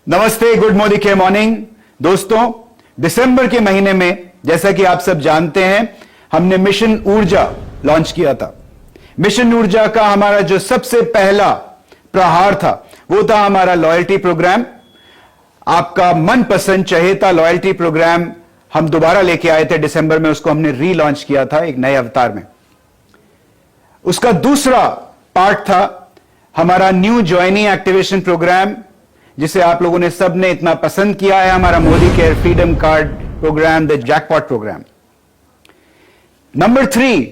नमस्ते, गुड मोदी के मॉर्निंग। दोस्तों, दिसंबर के महीने में जैसा कि आप सब जानते हैं, हमने मिशन ऊर्जा लॉन्च किया था। मिशन ऊर्जा का हमारा जो सबसे पहला प्रहार था वो था हमारा लॉयल्टी प्रोग्राम। आपका मनपसंद चहेता लॉयल्टी प्रोग्राम हम दोबारा लेके आए थे दिसंबर में, उसको हमने रीलॉन्च किया था एक नए अवतार में। उसका दूसरा पार्ट था हमारा न्यू ज्वाइनी एक्टिवेशन प्रोग्राम, जिसे आप लोगों ने सबने इतना पसंद किया है, हमारा Modicare freedom card program, the jackpot program. Number 3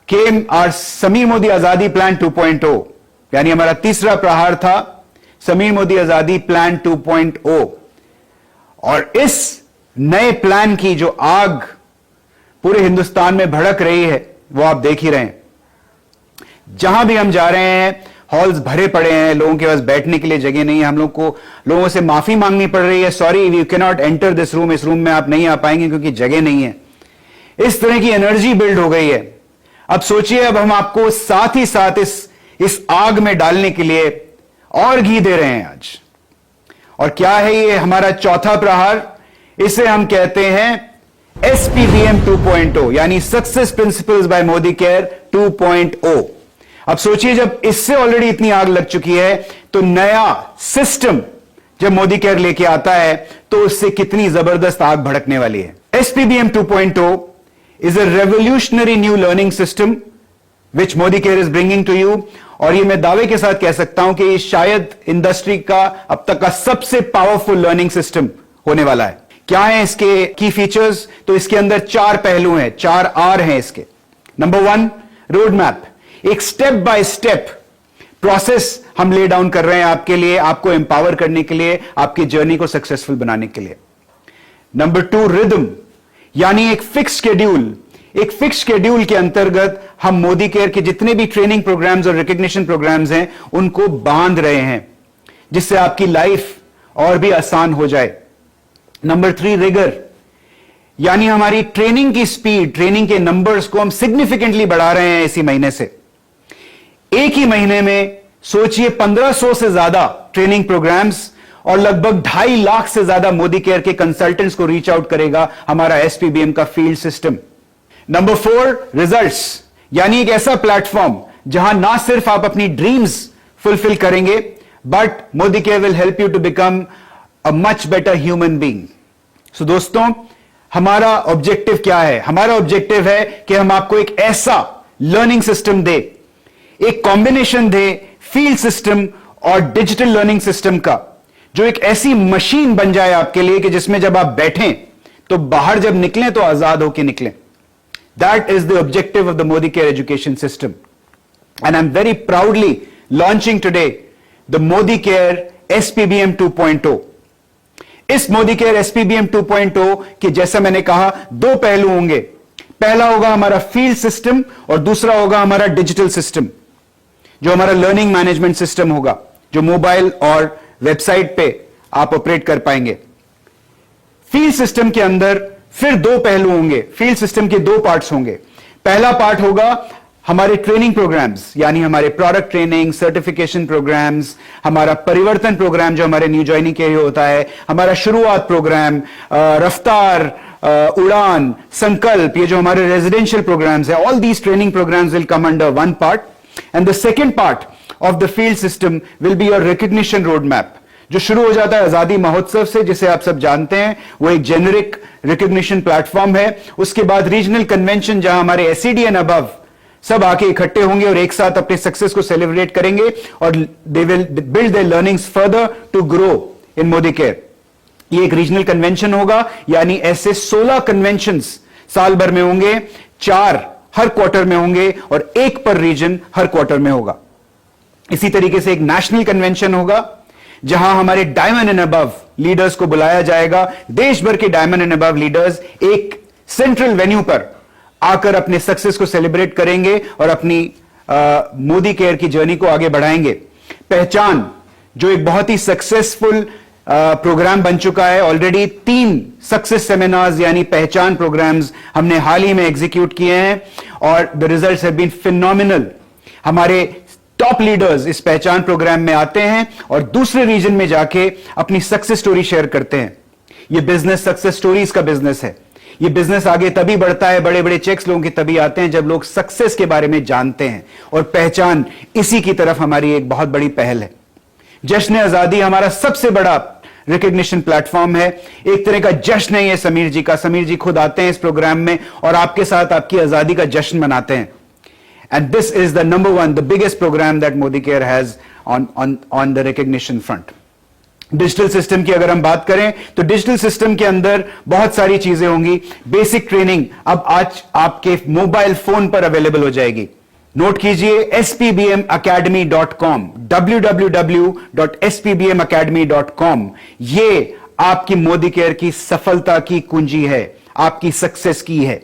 came are Sameer Modi Azadi plan 2.0, यानी हमारा तीसरा प्रहार था समीर मोदी आजादी प्लान 2.0। और इस नए प्लान की जो आग पूरे हिंदुस्तान में भड़क रही है वो आप देख ही रहे हैं। जहां भी हम जा रहे हैं हॉल्स भरे पड़े हैं, लोगों के पास बैठने के लिए जगह नहीं है। हम लोग को लोगों से माफी मांगनी पड़ रही है, sorry you can not enter this room, इस रूम में आप नहीं आ पाएंगे क्योंकि जगह नहीं है। इस तरह की एनर्जी बिल्ड हो गई है। अब सोचिए, अब हम आपको साथ ही साथ इस आग में डालने के लिए और घी दे रहे हैं आज। और क्या है ये हमारा चौथा प्रहार? इसे हम कहते हैं SPBM 2.0, यानी success principles by Modicare 2.0। अब सोचिए, जब इससे ऑलरेडी इतनी आग लग चुकी है तो नया सिस्टम जब मोदी केयर लेके आता है तो उससे कितनी जबरदस्त आग भड़कने वाली है। SPBM 2.0 is a revolutionary new learning system which Modicare is bringing to you. और ये मैं दावे के साथ कह सकता हूं कि ये शायद इंडस्ट्री का अब तक का सबसे पावरफुल लर्निंग सिस्टम होने वाला है। क्या है इसके की फीचर्स? तो इसके अंदर 4 पहलू हैं, 4 R हैं इसके। नंबर 1, रोड मैप, एक स्टेप बाय स्टेप प्रोसेस हम ले डाउन कर रहे हैं आपके लिए, आपको एम्पावर करने के लिए, आपकी जर्नी को सक्सेसफुल बनाने के लिए। नंबर 2, रिदम, यानी एक फिक्स शेड्यूल। एक फिक्स शेड्यूल के अंतर्गत हम मोदी केयर के जितने भी ट्रेनिंग प्रोग्राम्स और रिकॉग्निशन प्रोग्राम्स हैं उनको बांध रहे हैं, जिससे आपकी लाइफ और भी आसान हो जाए। नंबर 3, रिगर, यानी हमारी ट्रेनिंग की स्पीड, ट्रेनिंग के नंबर्स को हम सिग्निफिकेंटली बढ़ा रहे हैं इसी महीने से। एक ही महीने में सोचिए 1500 से ज्यादा ट्रेनिंग प्रोग्राम्स और लगभग 2.5 लाख से ज्यादा मोदी केयर के कंसल्टेंट्स को रीच आउट करेगा हमारा SPBM का फील्ड सिस्टम। नंबर 4, रिजल्ट्स, यानी एक ऐसा प्लेटफॉर्म जहां ना सिर्फ आप अपनी ड्रीम्स फुलफिल करेंगे but Modicare will help you to become a much better human being. So दोस्तों, हमारा ऑब्जेक्टिव क्या है? हमारा ऑब्जेक्टिव है कि हम आपको एक ऐसा लर्निंग सिस्टम दे, एक कॉम्बिनेशन दे फील्ड सिस्टम और डिजिटल लर्निंग सिस्टम का, जो एक ऐसी मशीन बन जाए आपके लिए कि जिसमें जब आप बैठें तो बाहर जब निकलें तो आजाद होकर निकलें। That is the objective of the Modi care education system and I am very proudly launching today the Modi care SPBM 2.0। इस मोदी केयर SPBM 2.0 के जैसा मैंने कहा 2 पहलू होंगे। पहला होगा हमारा फील्ड सिस्टम और दूसरा होगा हमारा डिजिटल सिस्टम, जो हमारा लर्निंग मैनेजमेंट सिस्टम होगा, जो मोबाइल और वेबसाइट पे आप ऑपरेट कर पाएंगे। फील्ड सिस्टम के अंदर फिर 2 पहलू होंगे। फील्ड सिस्टम के 2 पार्ट्स होंगे। पहला पार्ट होगा हमारे ट्रेनिंग प्रोग्राम्स, यानी हमारे प्रोडक्ट ट्रेनिंग, सर्टिफिकेशन प्रोग्राम्स, हमारा परिवर्तन प्रोग्राम जो हमारे न्यू ज्वाइनिंग के लिए होता है, हमारा शुरुआत प्रोग्राम, रफ्तार, उड़ान, संकल्प, ये जो हमारे रेजिडेंशियल प्रोग्राम्स है, all these training programs will come under one part. And the second part of the field system will be your recognition road map, जो शुरू हो जाता है आजादी महोत्सव से, जिसे आप सब जानते हैं। वो एक जेनरिक रिकॉग्निशन प्लेटफॉर्म है। उसके बाद रीजनल कन्वेंशन, जहां हमारे SED एंड अबव सब आके इकट्ठे होंगे और एक साथ अपने सक्सेस को सेलिब्रेट करेंगे और they will build their learnings further to grow in Modicare. ये एक रीजनल कन्वेंशन होगा, यानी ऐसे 16 कन्वेंशंस साल भर में होंगे, 4 हर क्वार्टर में होंगे और 1 पर रीजन हर क्वार्टर में होगा। इसी तरीके से एक नेशनल कन्वेंशन होगा, जहां हमारे डायमंड एंड अबव लीडर्स को बुलाया जाएगा। देश भर के डायमंड एंड अबव लीडर्स एक सेंट्रल वेन्यू पर आकर अपने सक्सेस को सेलिब्रेट करेंगे और अपनी मोदी केयर की जर्नी को आगे बढ़ाएंगे। पहचान, जो एक बहुत ही सक्सेसफुल प्रोग्राम बन चुका है। ऑलरेडी 3 सक्सेस सेमिनार्स यानी पहचान प्रोग्राम्स हमने हाल ही में एग्जीक्यूट किए हैं और the results have been phenomenal. हमारे टॉप लीडर्स इस पहचान प्रोग्राम में आते हैं और दूसरे रीजन में जाके अपनी सक्सेस स्टोरी शेयर करते हैं। यह बिजनेस सक्सेस स्टोरीज का बिजनेस है। यह बिजनेस आगे तभी बढ़ता है, बड़े बड़े चेक्स लोगों के तभी आते हैं जब लोग सक्सेस के बारे में जानते हैं, और पहचान इसी की तरफ हमारी एक बहुत बड़ी पहल है। जश्न आजादी हमारा सबसे बड़ा रिकॉग्निशन प्लेटफॉर्म है। एक तरह का जश्न है ये समीर जी का। समीर जी खुद आते हैं इस प्रोग्राम में और आपके साथ आपकी आजादी का जश्न मनाते हैं। And this is the number one, the biggest program that Modicare has on the recognition front. Digital system की अगर हम बात करें तो डिजिटल सिस्टम के अंदर बहुत सारी चीजें होंगी। बेसिक ट्रेनिंग अब आज आपके मोबाइल फोन पर अवेलेबल हो जाएगी। नोट कीजिए spbmacademy.com, www.spbmacademy.com। ये आपकी मोदी केयर की सफलता की कुंजी है, आपकी सक्सेस की है।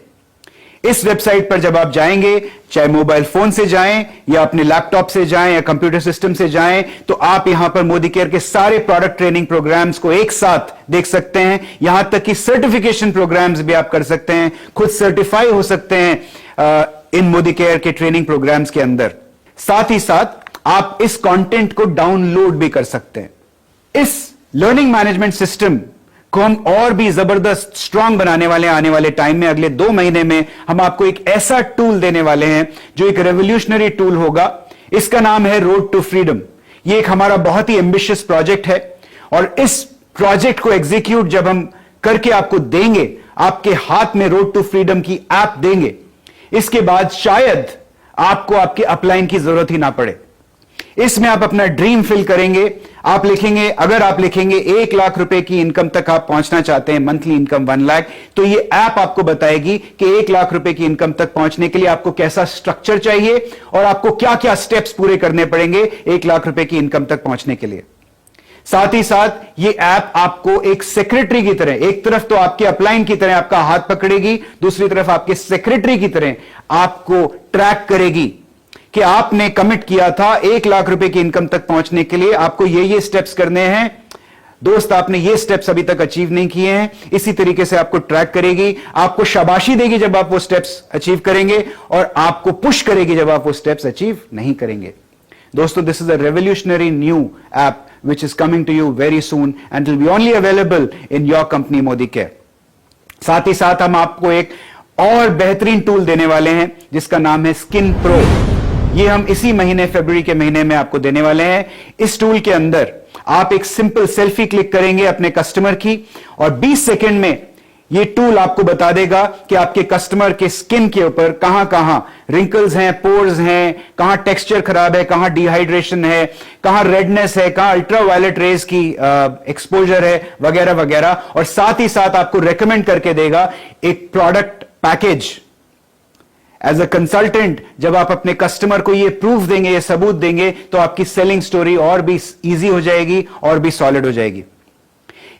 इस वेबसाइट पर जब आप जाएंगे, चाहे मोबाइल फोन से जाएं या अपने लैपटॉप से जाएं या कंप्यूटर सिस्टम से जाएं, तो आप यहां पर मोदी केयर के सारे प्रोडक्ट ट्रेनिंग प्रोग्राम्स को एक साथ देख सकते हैं। यहां तक कि सर्टिफिकेशन प्रोग्राम्स भी आप कर सकते हैं, खुद सर्टिफाई हो सकते हैं इन मोदी केयर के ट्रेनिंग प्रोग्राम्स के अंदर। साथ ही साथ आप इस कंटेंट को डाउनलोड भी कर सकते हैं। इस लर्निंग मैनेजमेंट सिस्टम को हम और भी जबरदस्त स्ट्रांग बनाने वाले हैं। आने वाले टाइम में, अगले 2 महीने में हम आपको एक ऐसा टूल देने वाले हैं जो एक रेवोल्यूशनरी टूल होगा। इसका नाम है रोड टू फ्रीडम। यह एक हमारा बहुत ही एम्बिशियस प्रोजेक्ट है और इस प्रोजेक्ट को एग्जीक्यूट जब हम करके आपको देंगे, आपके हाथ में रोड टू फ्रीडम की ऐप देंगे, इसके बाद शायद आपको आपके अपलाइन की जरूरत ही ना पड़े। इसमें आप अपना ड्रीम फिल करेंगे। आप लिखेंगे, अगर आप लिखेंगे 1 लाख रुपए की इनकम तक आप पहुंचना चाहते हैं, मंथली इनकम 1 लाख, तो ये ऐप आपको बताएगी कि 1 लाख रुपए की इनकम तक पहुंचने के लिए आपको कैसा स्ट्रक्चर चाहिए और आपको क्या क्या स्टेप्स पूरे करने पड़ेंगे 1 लाख रुपए की इनकम तक पहुंचने के लिए। साथ ही साथ ये ऐप आपको एक सेक्रेटरी की तरह, एक तरफ तो आपके अपलाइन की तरह आपका हाथ पकड़ेगी, दूसरी तरफ आपके सेक्रेटरी की तरह आपको ट्रैक करेगी कि आपने कमिट किया था 1 लाख रुपए की इनकम तक पहुंचने के लिए आपको ये स्टेप्स करने हैं। दोस्त, आपने ये स्टेप्स अभी तक अचीव नहीं किए हैं। इसी तरीके से आपको ट्रैक करेगी, आपको शाबाशी देगी जब आप वो स्टेप्स अचीव करेंगे और आपको पुश करेगी जब आप वो स्टेप्स अचीव नहीं करेंगे। दोस्तों, this is a revolutionary new app which is coming to you very soon and will be only available in your company Modi Care. साथ ही साथ हम आपको एक और बेहतरीन टूल देने वाले हैं जिसका नाम है स्किन प्रो। ये हम इसी महीने, फरवरी के महीने में आपको देने वाले हैं। इस टूल के अंदर आप एक सिंपल सेल्फी क्लिक करेंगे अपने कस्टमर की और 20 सेकेंड में ये टूल आपको बता देगा कि आपके कस्टमर के स्किन के ऊपर कहां कहां रिंकल्स हैं, पोर्स हैं, कहां टेक्सचर खराब है, कहां डिहाइड्रेशन है, कहां रेडनेस है, कहां अल्ट्रावायलेट रेज की एक्सपोजर है, वगैरह वगैरह। और साथ ही साथ आपको रेकमेंड करके देगा एक product package. As a consultant जब आप अपने कस्टमर को ये प्रूफ देंगे, ये सबूत देंगे, तो आपकी सेलिंग स्टोरी और भी इजी हो जाएगी और भी सॉलिड हो जाएगी।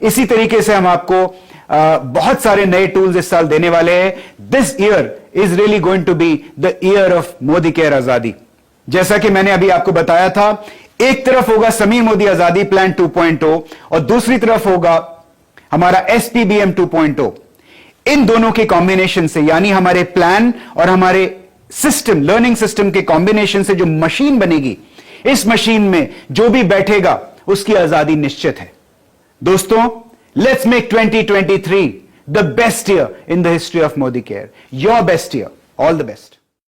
इसी तरीके से हम आपको बहुत सारे नए टूल्स इस साल देने वाले हैं। This year is really going to be the year of Modicare Azadi. जैसा कि मैंने अभी आपको बताया था, एक तरफ होगा समीर मोदी आजादी प्लान 2.0 और दूसरी तरफ होगा हमारा SPBM 2.0। इन दोनों के कॉम्बिनेशन से, यानी हमारे प्लान और हमारे सिस्टम, लर्निंग सिस्टम के कॉम्बिनेशन से जो मशीन बनेगी, इस मशीन में जो भी बैठेगा उसकी आजादी निश्चित है। दोस्तों, let's make 2023 the best year in the history of Modi Care. Your best year. All the best.